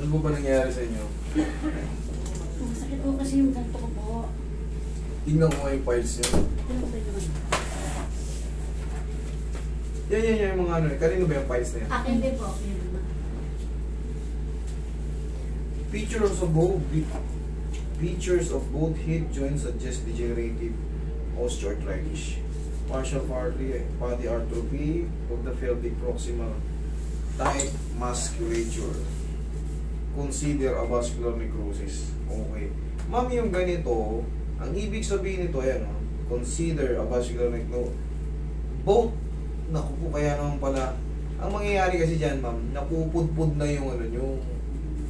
Ano po ba nangyayari sa inyo? Masakit po kasi yung ganito ko po. Tingnan ko nga yung files nyo. Yan yung mga ano. Kanino ba yung files na yan? Akin din po. Features of both hip joints suggest degenerative osteoarthritis. Partial body atrophy of the pelvic proximal tight musculature. Consider avascular necrosis. Okay. Ma'am, yung ganito, ang ibig sabihin nito, ayan, consider avascular necrosis. Both, naku po, kaya naman pala, ang mangyayari kasi dyan, ma'am, napupudpud na yung ano nyo.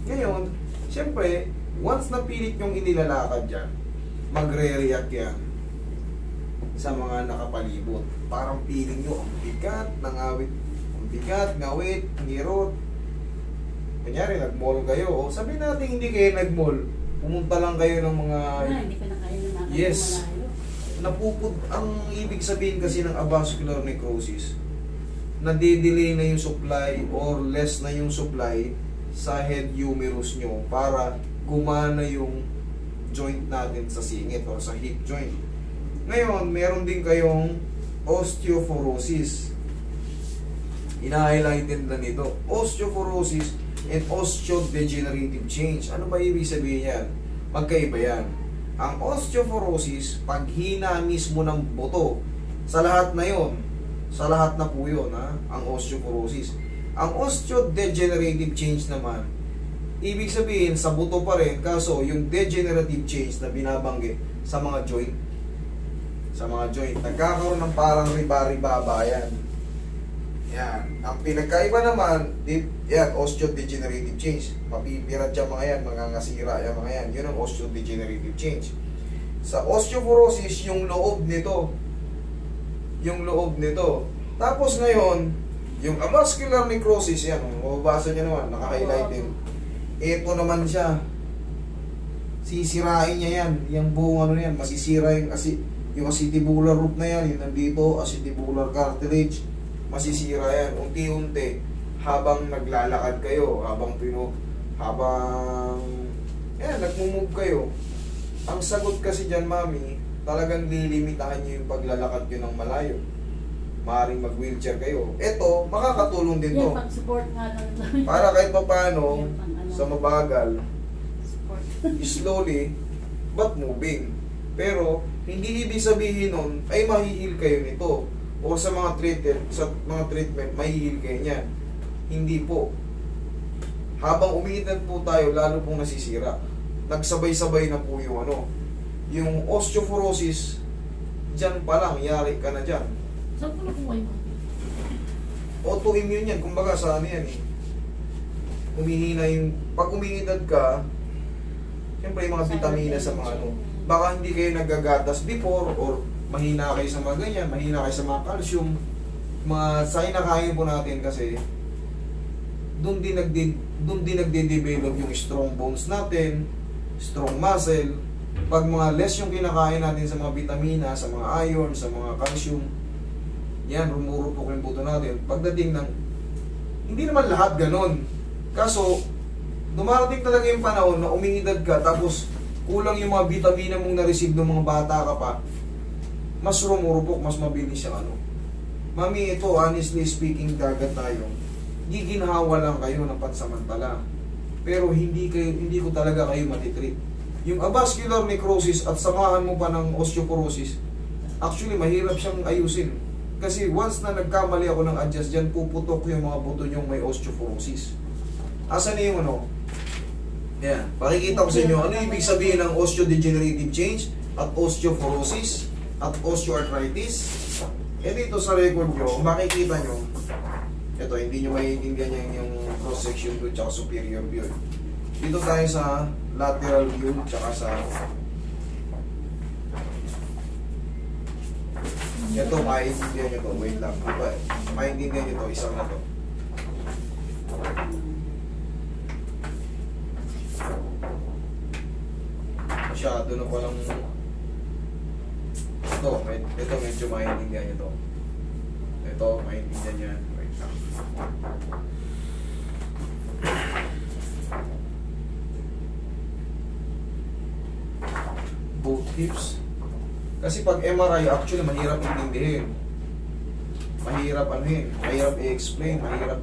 Ngayon, siyempre, once napilit yung inilalakad dyan, magre-react yan sa mga nakapalibot. Parang feeling nyo, ang bigat, nangawit, ang bigat, ngawit, ngirot. Kunyari, nag-mall kayo. O, sabihin natin hindi kayo nag-mall. Pumunta lang kayo ng mga... Hindi ko na kaya na yes. Napupud, ang ibig sabihin kasi ng avascular necrosis, nade-delay na yung supply or less na yung supply sa head humerus nyo para gumana yung joint natin sa singit or sa hip joint. Ngayon, meron din kayong osteoporosis. Ina-highlighted na nito. Osteoporosis and osteodegenerative change. Ano ba ibig sabihin yan? Magkaiba yan. Ang osteoporosis, paghina mismo ng buto. Sa lahat na yon, sa lahat na po yun, ang osteoporosis. Ang osteodegenerative change naman, ibig sabihin, sa buto pa rin, kaso yung degenerative change na binabanggit sa mga joint, nagkakaroon ng parang riba-riba yan. Yan. Ang pinagkaiba naman, yan, osteodegenerative change. Mapipirat yung mga yan, mangangasira yung mga yan. Yun ang osteodegenerative change. Sa osteoporosis, yung loob nito. Tapos ngayon, yung avascular necrosis, yan, mababasa nyo naman, naka-highlight din. Ito naman siya. Sisirain niya yan. Yung buong ano yan, masisira yung acetibular root na yan. Yung nandito, acetibular cartilage. Masisira yan. Unti-unti, habang naglalakad kayo, habang nagmumove kayo. Ang sagot kasi dyan, mami, talagang lilimitahan nyo yung paglalakad nyo ng malayo. Maaaring mag-wheelchair kayo. Ito, makakatulong din to. Pag-support nga lang. Para kahit pa paano, sa mabagal, slowly, but moving. Pero, hindi ibig sabihin nun, ay mahihil kayo nito. O sa mga treatment, mahihil kayo niyan. Hindi po. Habang umiidad po tayo, lalo pong nasisira. Nagsabay-sabay na po yung osteoporosis, dyan pa lang, yari ka na dyan. Saan ko na po kayo? Autoimmune yan, kumbaga sa ano yan eh. Umihina yung, pag umiidad ka, siyempre yung mga vitamina sa mga baka hindi kayo naggagatas before or mahina kayo sa mga ganyan, mahina kayo sa mga calcium, mga sa kinakain po natin kasi doon din nagde-develop yung strong bones natin, strong muscle. Pag mga less yung kinakain natin sa mga vitamina, sa mga iron, sa mga calcium, yan, rumurupok yung buto natin. Pagdating ng, hindi naman lahat ganon. Kaso, dumarating talaga yung panahon na umiidad ka, tapos kulang yung mga vitamina mong na-receive ng mga bata ka pa, mas rumurupok, mas mabilis siya Mami, ito, honestly speaking, dagat tayo. Giginhawa lang kayo ng pansamantala. Pero hindi ko talaga kayo matitreat. Yung avascular necrosis at samahan mo pa ng osteoporosis, actually, mahirap siyang ayusin. Kasi once na nagkamali ako ng adjust dyan, puputok yung mga buto nyong may osteoporosis. Asan na yung Yan. Pakikita ko sa inyo, ano ibig sabihin ng osteodegenerative change at osteoporosis at osteoarthritis. Dito sa record nyo, makikita nyo, ito, hindi nyo maiintindihan yung cross-section view at superior view. Dito tayo sa lateral view tsaka sa ito, maintindihan nyo to. Wait lang. Maintindihan nyo to. Isang na to. Masyado na palang ito medyo maintindihan nyo to. Ito, maintindihan nyo yan. Wait lang. Hips. Kasi pag MRI, actually, mahirap intindihin. Mahirap ano yun, mahirap i-explain, mahirap.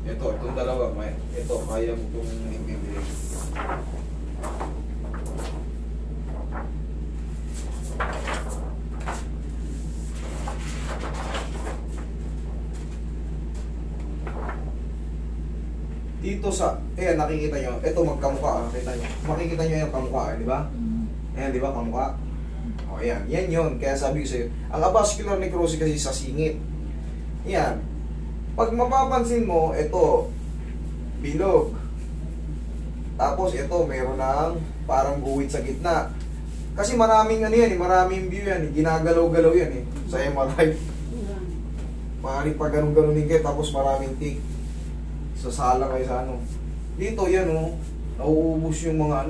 Itong dalawa, ito, kaya mo itong intindihin. Dito sa, nakikita nyo, ito magkamukha, nakita nyo. Makikita nyo yung kamukha, di ba? Ayan, di ba, kamukha? O, ayan, yan yun. Kaya sabi ko sa'yo, ang avascular necrosis kasi sa singit. Yan. Pag mapapansin mo, ito, bilog. Tapos ito, meron ng parang guwit sa gitna. Kasi maraming ano yan, maraming view yan, ginagalaw-galaw yan sa MRI. Maaaring pag ganun-ganunin kayo, tapos maraming tick. Sasala kayo sa ano. Dito yan nauubos yung mga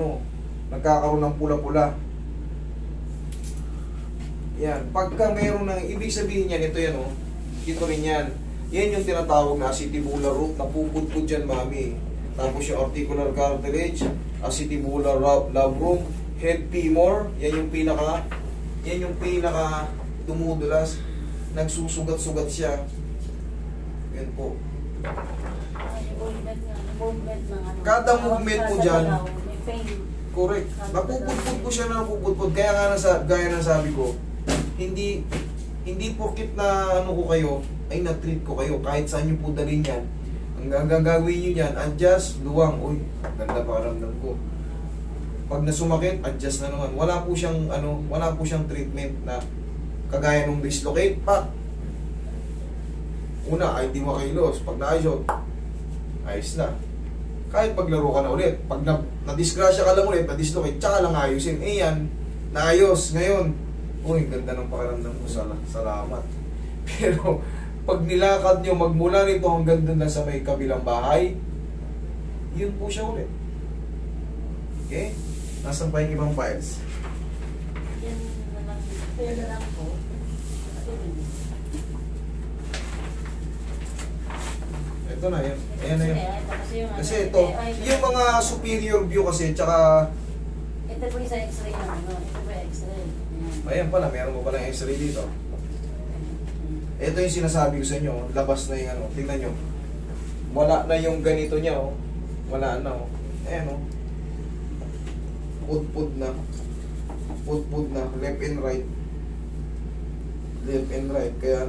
nagkakaroon ng pula-pula. Yan, pagka meron ng, ibig sabihin yan, ito yan ito rin yan. Yan yung tinatawag na acetibular root, napupudpud dyan mami. Tapos yung articular cartilage, acetibular labrum, head femur, yan yung pinaka dumudulas, nagsusugat-sugat siya. Yan po. Kada movement mo dyan, correct. Napupudpud ko siya na napupudpud. Kaya nga gaya ng sabi ko, hindi porkit na ko kayo, ay na-treat ko kayo. Kahit saan nyo po dalhin yan, ang gagawin nyo yan, adjust, luwang. Uy, ganda pa karamdam ko. Pag nasumakit, adjust na naman. Wala po siyang treatment na kagaya nung dislocate, una ay di makailos. Pag naayos, ayos na. Kahit paglaro ka na ulit, pag na-disgrasya ka lang ulit, na-dislocate, tsaka lang ayusin. Yan, naayos. Ngayon, uy, ganda ng pakiramdam ko, salamat. Pero, pag nilakad nyo magmula rito hanggang doon na sa may kabilang bahay, yun po siya ulit. Okay? Nasaan pa yung ibang files? Yan na lang. Kaya na lang po. Ito na yun. Ayan na yun. Kasi ito, yung mga superior view kasi, tsaka... Ito po yung sa x-ray na ito po yung x-ray. Ayan pala, meron mo pala x-ray dito. Ito yung sinasabi ko sa inyo, labas na yung tingnan nyo. Wala na yung ganito niya, wala na, Ayan, Pud-pud na. Pud-pud na, left and right. Left and right, kaya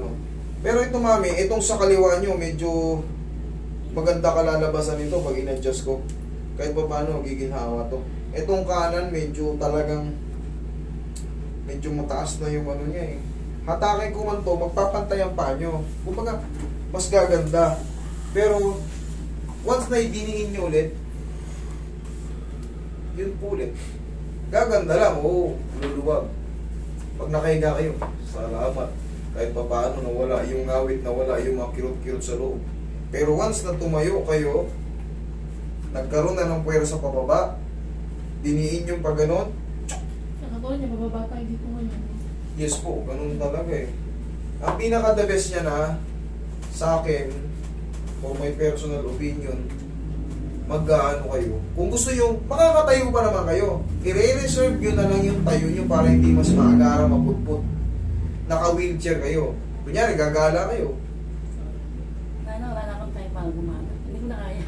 Pero ito mami, itong sa kaliwa nyo, medyo maganda kalalabasan nito pag in-adjust ko. Kahit pa paano, giginhawa to. Itong kanan, medyo talagang, medyo mataas na yung niya Hatakin ko man to, magpapantay ang paa nyo. Kumbaga, mas gaganda. Pero, once na idiniin nyo ulit, yun po ulit. Gaganda lang, luluwag. Pag nakahiga kayo, salamat. Kahit pa paano nawala yung ngawit, nawala yung mga kirot-kirot sa loob. Pero once na tumayo kayo, nagkaroon na ng puwersa sa pababa, diniin yung pag ganon. Nakatawa niya, bababa tayo dito ngayon. Yes po, ganun talaga Ang pinaka-the best niya na, sa akin, for my personal opinion, mag-aano kayo. Kung gusto nyo, makakatayo pa naman kayo. I-reserve nyo na lang yung tayo nyo para hindi mas maagara, maputput. Naka-wheelchair kayo. Kunyari, gagala kayo. Wala na akong tayo para gumana. Hindi ko na kaya.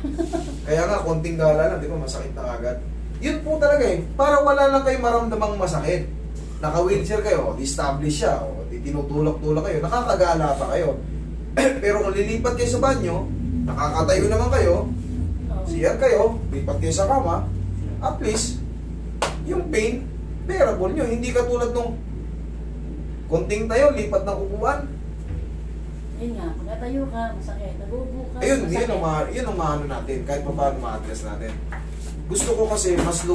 Kaya nga, konting gala lang, di ba, masakit na agad. Yun po talaga para wala lang kayo maramdamang masakit. Naka-wheelchair kayo, establish siya, tinutulak-tulak kayo, nakakagala pa kayo. Pero kung lilipat kayo sa banyo, nakakatayo naman kayo, CR kayo, lipat kayo sa kama, at least, yung pain, bearable nyo. Hindi katulad nung konting tayo, lipat ng upuan. Yun nga, pagkatayo ka, masakit, nabubo ka, Ayun, masakit. yun ang maano natin, kahit pa paano ma-address natin. Gusto ko kasi mas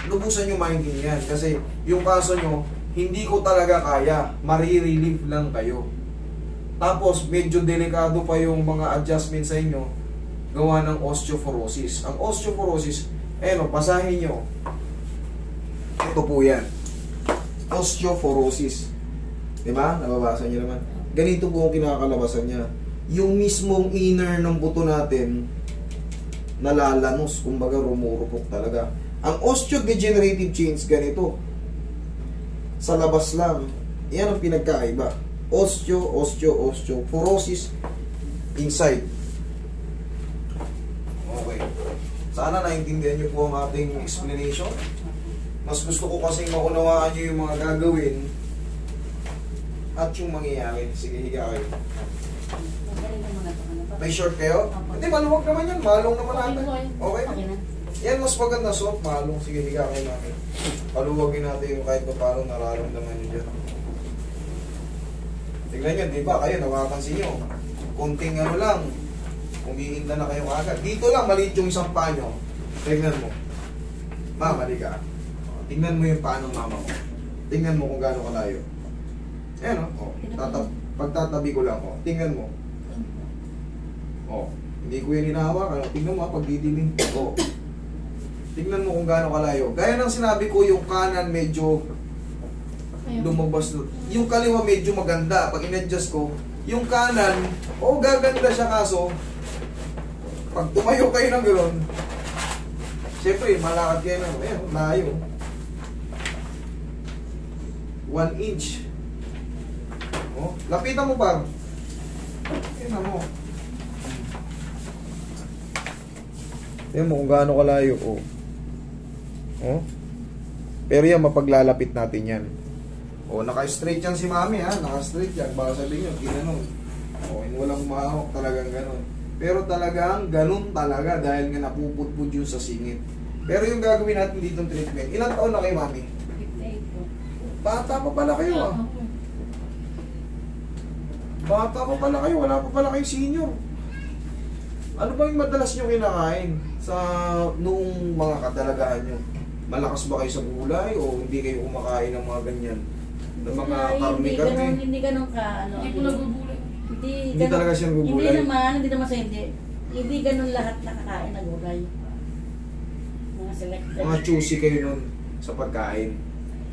lubusan yung mind niyan kasi yung kaso nyo, hindi ko talaga kaya, marirelieve lang kayo. Tapos medyo delikado pa yung mga adjustment sa inyo, gawa ng osteoporosis. Ang osteoporosis, basahin nyo. Ito po yan. Osteoporosis. Diba? Nababasa nyo naman. Ganito po ang kinakalabasan niya. Yung mismong inner ng buto natin, nalalanos, kumbaga rumurupok talaga. Ang osteodegenerative change ganito. Sa labas lang. Yan ang pinagkaiba. Osteo. Porosis inside. Okay. Sana naintindihan niyo po ang ating explanation. Mas gusto ko kasing maunawaan niyo yung mga gagawin at yung mangyayari. Sige, higa kayo. Magaling naman ito. Ano pa? May short kayo? Opo. Hindi, maluwag naman yan. Malong naman natin. Okay? Okay na. Yan, mas maganda soft, malong. Sige, higa kayo namin. Paluwagin natin yung kahit pa paano nararamdaman nyo dyan. Tignan nyo, di ba? Kayo, napapansin nyo. Kunting ano lang, umiinda na kayo agad. Dito lang, maliit yung isang paa nyo. Tignan mo. Mali ka. Tignan mo yung paa ng mama mo. Tignan mo kung gaano kalayo. Ayan o. Pagtatabi ko lang. O. Tingnan mo. O. Hindi ko yan hinahawakan. Tingnan mo pagdidiling. O. Tingnan mo kung gaano kalayo. Gaya ng sinabi ko, yung kanan medyo lumabas. Yung kaliwa medyo maganda. Pag in-adjust ko, yung kanan, gaganda siya kaso, pag tumayo kayo ng gano'n, siyempre, malakad kayo ng, ayan, layo. 1 inch. Oh, lapitan mo pa. Tingnan mo. Tingnan mo kung gaano kalayo. Oh. Pero yan, mapaglalapit natin yan. Naka-straight yan si mami ha. Naka-straight yan. Baka sabihin nyo, ginanon. Walang mahawak talagang ganon. Pero talagang ganon talaga dahil nga napupudpud yun sa singit. Pero yung gagawin natin dito ng treatment, ilang taon na kayo mami? 58 po. Bata pa pala kayo ah. Bata pa pala kayo, wala pa pala kayo senior. Ano ba yung madalas nyo kinakain sa noong mga kadalagahan nyo? Malakas ba kayo sa gulay o hindi kayo kumakain ng mga ganyan? Ng mga karne-karne? Hindi ganun ka, ano. Hindi ko nagugulay. Hindi talaga siya gugulay? Hindi naman sa hindi. Hindi ganun lahat nakakain na gulay. Mga selected. Mga choosy kayo nun sa pagkain.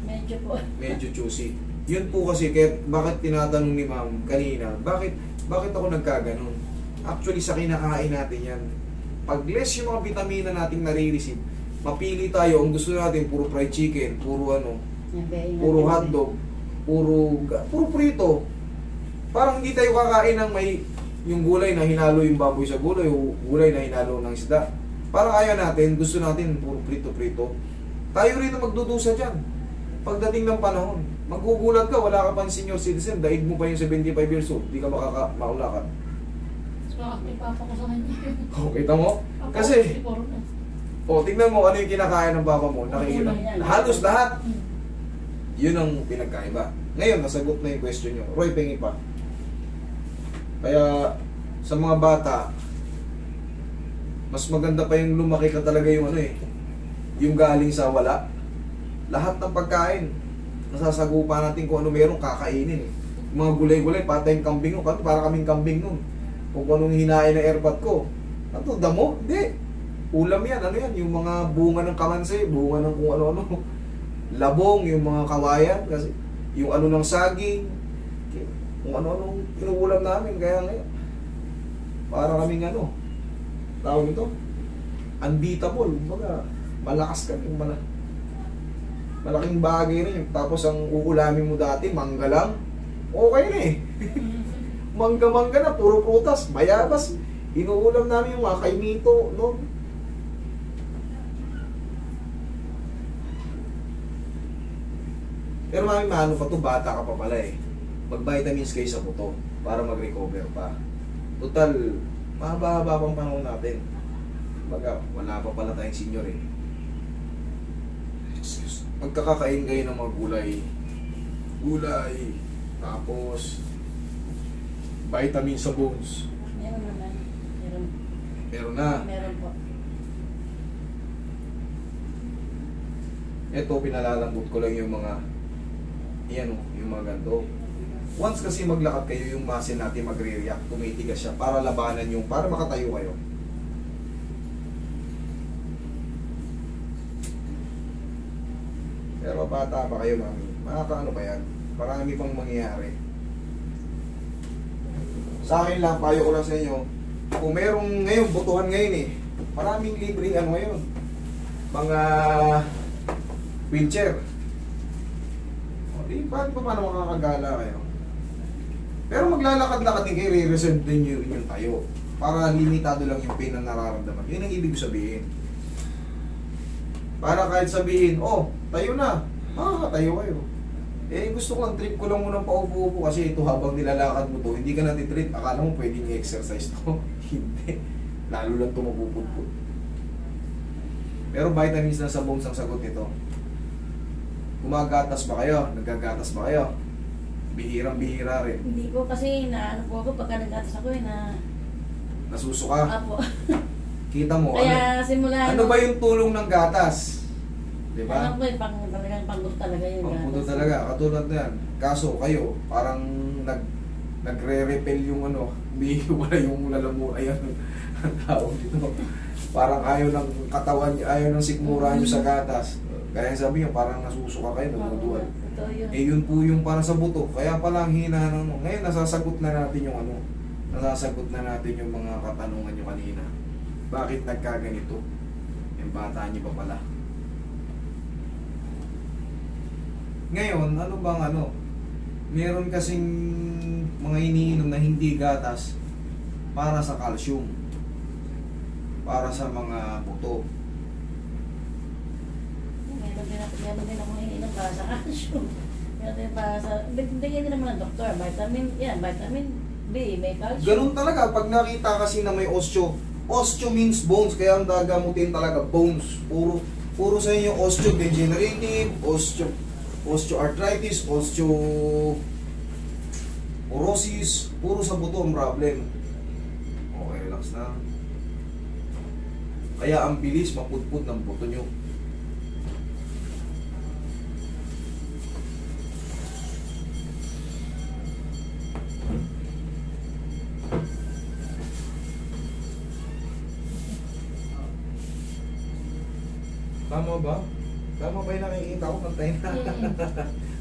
Medyo po. Medyo choosy. Yun po kasi, bakit tinatanong ni ma'am kanina, bakit ako nagkaganon? Actually, sa kinakain natin yan. Pag less yung mga vitamina nating nare-receive, mapili tayo, ang gusto natin, puro fried chicken, puro puro hotdog, puro prito. Parang hindi tayo kakain ng may yung gulay na hinalo yung baboy sa gulay, o gulay na hinalo ng isda. Parang ayaw natin, gusto natin, puro prito-prito. Tayo rin na magdudusa dyan. Pagdating ng panahon, magugulat ka, wala ka pang senior citizen, daig mo pa yung 75 years old, di ka maulakan. So, ipapa ko sa kanya. Kita mo? Kasi, tingnan mo ano yung kinakain ng papa mo, nakikita. Halos lahat. Yun ang pinagkaiba. Ngayon, nasagot na yung question nyo. Roy, pengi pa. Kaya, sa mga bata, mas maganda pa yung lumaki ka talaga yung yung galing sa wala. Lahat ng pagkain, nasasagupa natin kung ano meron, kakainin eh. Mga gulay-gulay, patay yung kambing nun. Para kaming kambing nun. Kung anong hinain ng airpot ko. Ano, damo? Hindi. Ulam yan. Ano yan? Yung mga bunga ng kamansi, bunga ng kung ano-ano. Labong, yung mga kawayan. Kasi yung ano ng saging. Kung ano-anong inuulam namin. Kaya ngayon, para kaming tawag ito, unbeatable. Malakas kami. Malaking bagay rin. Tapos ang uulamin mo dati, mangga lang. Okay na eh. Mangga-mangga na, puro prutas, bayabas. Inuulam namin yung mga kainito, no? Pero mami, maano pa to, bata ka pa pala eh. Mag-vitamins kayo sa buto para mag-recover pa. Total, mahaba-haba pang panahon natin. Wala pa pala tayong senior eh. Magkakakain kayo ng mga gulay, tapos vitamin sa bones. Meron naman. Meron na. Meron po. Ito, pinalalambot ko lang yung mga yung mga ganito. Once kasi maglakad kayo, yung muscle natin magre-react, tumitigas siya para labanan yung, para makatayo kayo. Pero bata pa kayo, mami. Makakaano pa yan? Marami pang mangyayari. Sa akin lang, payo ko lang sa inyo, kung merong ngayon, butuhan ngayon eh. Maraming libreng ano ngayon. Mga wheelchair. O, di, paano makakagala kayo? Pero maglalakad-lakad din kayo, re-reserve din nyo rin yung tayo. Para limitado lang yung pain na nararamdaman. Yun ang ibig sabihin. Para kahit sabihin, oh, tayo na. Makakatayo kayo. Eh, gusto ko lang, trip ko lang muna paupo-upo kasi ito habang nilalakad mo to, hindi ka natitrip. Akala mo pwedeng i-exercise to. Hindi. Lalo lang ito mapupudpud. Pero vitamins na sa bones ang sagot nito. Gumagatas ba kayo? Nagagatas ba kayo? Bihirang-bihira rin. Hindi ko kasi naano po ako pagka nagatas ako Nasusuka. Apo. Kita mo, Kaya simula ano ba yung tulong ng gatas? Di ba? Ano po talagang panggusto talaga yun. Pangputo talaga, katulad na yan. Kaso kayo, parang nagre-repel yung umiiyo wala yung lalamu, ayan, ang tawag dito. Parang ayaw ng katawan, ayaw ng sikmura nyo sa gatas. Kaya sabi nyo, parang nasusuka kayo, naduduan. Totoo yun. Eh yun po yung para sa buto. Kaya pala ang hina ng ngayon nasasagot na natin yung nasasagot na natin yung mga katanungan nyo kanina. Bakit nagkaganito? Yung bata nyo pa pala. Ngayon, ano bang meron kasing mga iniinom na hindi gatas para sa calcium. Para sa mga buto. Meron din ako iniinom para sa calcium. Meron din para sa... Bigyan din naman ng doktor. Vitamin B, may calcium. Ganun talaga. Pag nakita kasi na may osteo means bones. Kaya ang gagamutin talaga bones. Puro sa inyo osteodegenerative, osteoarthritis, osteoporosis. Puro sa buto ang problem. Okay, relax na. Kaya ang bilis mapudpud ng buto nyo. Tama ba? Tama ba yung nakikita ko? Pantay na.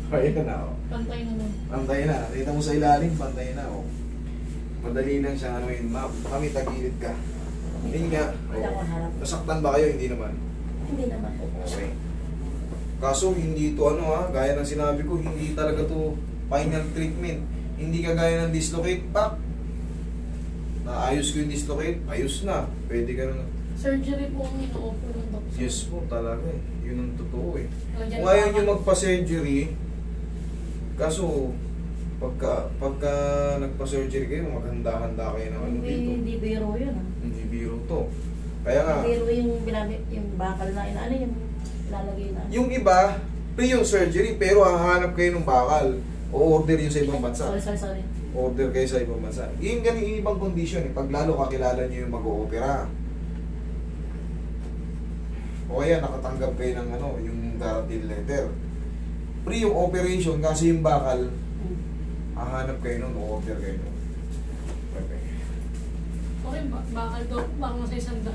Ayan na, oh. Pantay naman. Pantay na. Nakita mo sa ilalim, pantay na, oh. Madali lang siya, kami tagilid ka. Hindi nga. Wala akong harap. Nasaktan ba kayo? Hindi naman. Hindi naman po. Okay. Kaso hindi ito gaya ng sinabi ko, hindi talaga to final treatment. Hindi kagaya ng dislocate back. Naayos ko yung dislocate, ayos na. Pwede ka na. Surgery po ang ino-offer ng doctor. Yes po talaga eh. Yun ang totoo eh. O, dyan Kung ayaw nyo pa- magpa-surgery, kaso pagka nagpa-surgery kayo, maghanda-handa kayo ng dito. Hindi biro yun. Hindi biro to. Kaya nga, Biro yung yung bakal na yung lalagay na. yung iba, pre yung surgery, pero hahanap kayo ng bakal. O order yun sa ibang bansa. Sorry. Order kayo sa ibang bansa. Yung ganun ibang condition eh. Pag lalo kakilala nyo yung mag-oopera. O kaya nakatanggap kayo ng yung guarantee letter. Pre yung operation kasi yung bakal, hahanap kayo nun, o-order kayo nun. Okay. Okay, bakal daw, baka nasa 100.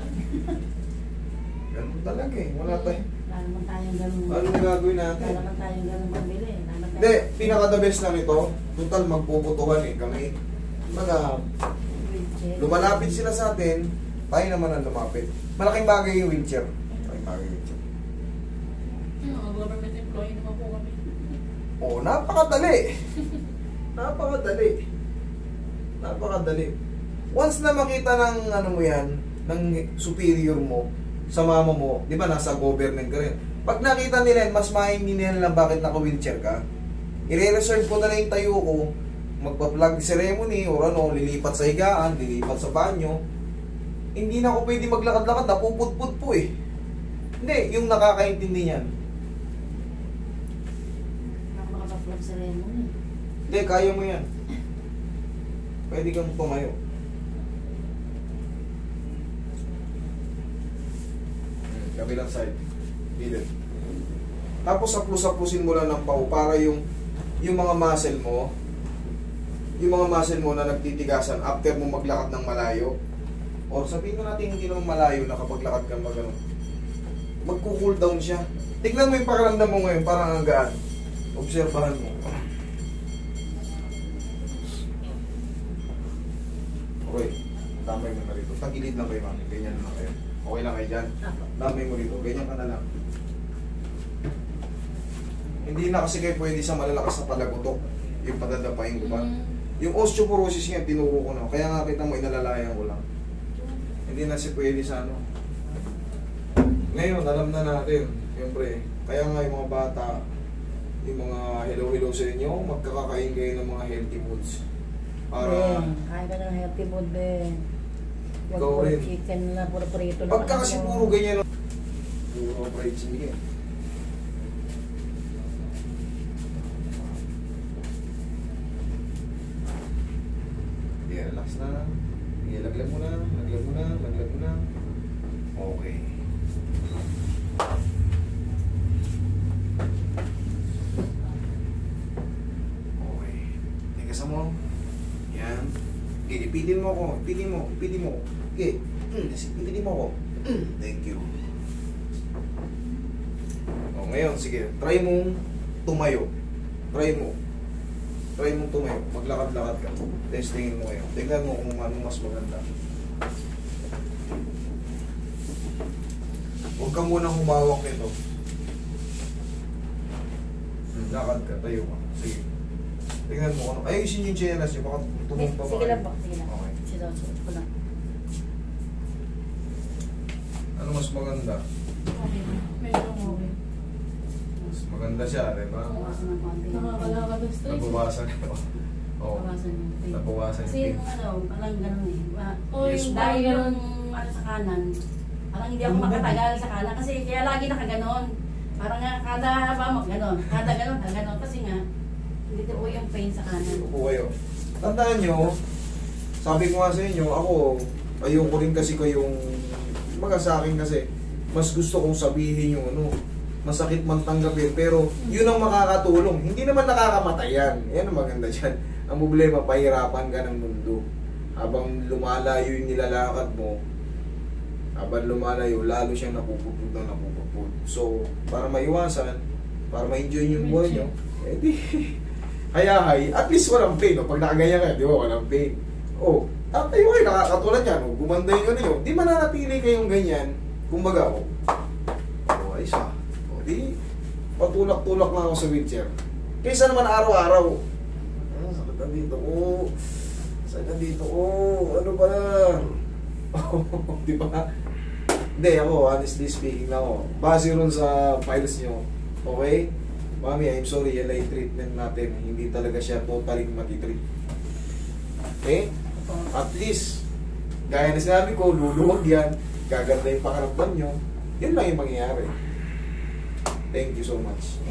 Ganun talaga eh. Wala tayo. Wala naman tayong ganun. Anong gagawin natin? Wala naman tayong ganun pambili. Hindi, pinaka-the best lang ito. Total, magpuputuhan eh kami. Mga, lumalapit sila sa atin, tayo naman ang lumapit. Malaking bagay yung wheelchair. Malaking bagay yung wheelchair. Mga government employee naman po kami. Oo, napakadali. Napakadali. Once na makita ng mo yan, ng superior mo, sa mama mo, di ba nasa government ka rin. Pag nakita nila yan, mas maintindihan nila bakit naka-wheelchair ka. I-reserve ko na lang yung tayo ko, magpa-plug ceremony, or lilipat sa higaan, lilipat sa banyo. Hindi na ako pwede maglakad-lakad, napupudpud po eh. Hindi, yung nakakaintindi niyan. Makapag-vlog sa lemon. Hindi, kaya mo yan. Pwede kang tumayo. Kabilang side. Dito. Tapos saplusin mo lang ng pau para yung mga muscle mo, na nagtitigasan after mo maglakad ng malayo. Or sabihin na natin hindi naman malayo na kapag lakad ka magko-cool down siya. Tignan mo yung pakiramdam mo ngayon, parang ang gaan. Obserbahan mo. Okay. Tamay mo na rito. Tagilid lang kayo, mami. Ganyan lang kayo. Okay lang kayo dyan. Apo. Damay mo rito. Ganyan ka na lang. Hindi na kasi kayo pwede sa malalakas na palagutok. Yung padadapain ko ba? Yung osteoporosis nga, tinuro ko na. Kaya nga kita mo, inalalayan ko lang. Hindi na si pwede sa ano. Ngayon, alam na natin. Siyempre, kaya nga yung mga bata, yung mga hello sa inyo, magkakakain kayo ng mga healthy foods. Para, Kain ka ng healthy food, Ben. Huwag Ikaw puro rin. chicken na, puro prito na. pagka kasi puro ganyan, puro fried chicken. Yeah, relax na. Okay, laglag mo na, laglag mo na, laglag mo na. Okay. Okay. Tigasan mo. Yan. Okay, ipitin mo ako. Ipitin mo. Ipitin mo. Okay. Ipitin mo ako. Thank you. O, ngayon, sige. Try mong tumayo. Try mo. Try mong tumayo. Maglakad-lakad ka. Testingin mo ngayon. Tingnan mo kung ano mas maganda. Huwag ka munang humawak nito. Lakad ka. Tayo ka. Sige. Tingnan mo ano. Ayusin yung chinelas niyo. Baka tumong pa ba? Sige lang po, sige lang. Okay. Susunod ko lang. Ano mas maganda? Okay. Medyo okay. Mas maganda siya, di ba? Bawasan ng konti. Nakakalakad ng stress. Nabawasan. Oo. Bawasan yung pain. Nabawasan Kasi yung yung ano, parang ganun eh. Oh, Yes, yung Dahil parang yung ano sa kanan, parang hindi ako makatagal sa kanan kasi kaya lagi nakaganon. Parang nga kada bamok ganon, kada ganon kasi nga hindi po yung pain sa kanan. Upo kayo. Tandaan nyo, sabi ko nga sa inyo, ako, ayoko rin kasi kayong, mga sa akin kasi, mas gusto kong sabihin yung ano, masakit man tanggapin, pero yun ang makakatulong. Hindi naman nakakamatay yan. Yan ang maganda dyan. Ang problema, pahirapan ka ng mundo. Habang lumalayo yung nilalakad mo, habang lumalayo, lalo siyang napupupod na napupupod. So, para maiwasan, para ma-enjoy yung buhay nyo, edi, hayahay, at least walang pain. No? Pag nakaganyan ka, di ba, walang pain. Oh, tayo kayo, nakakatulad yan. Oh, gumanda yung ano yun. Di mananatili kayong ganyan. Kumbaga, oh, ayos ah. Oh, di, patulak-tulak lang ako sa wheelchair. Kaysa naman araw-araw, sakit na dito, sakit na dito, ano ba? Di ba? Hindi, ako, honestly speaking na ako. Base ron sa files nyo, okay? Mami, I'm sorry, yung light treatment natin, hindi talaga siya totally matitreat. Okay? At least, gaya na sinabi ko, luluwag yan, gaganda yung pakaramdam nyo, yun lang yung mangyayari. Thank you so much.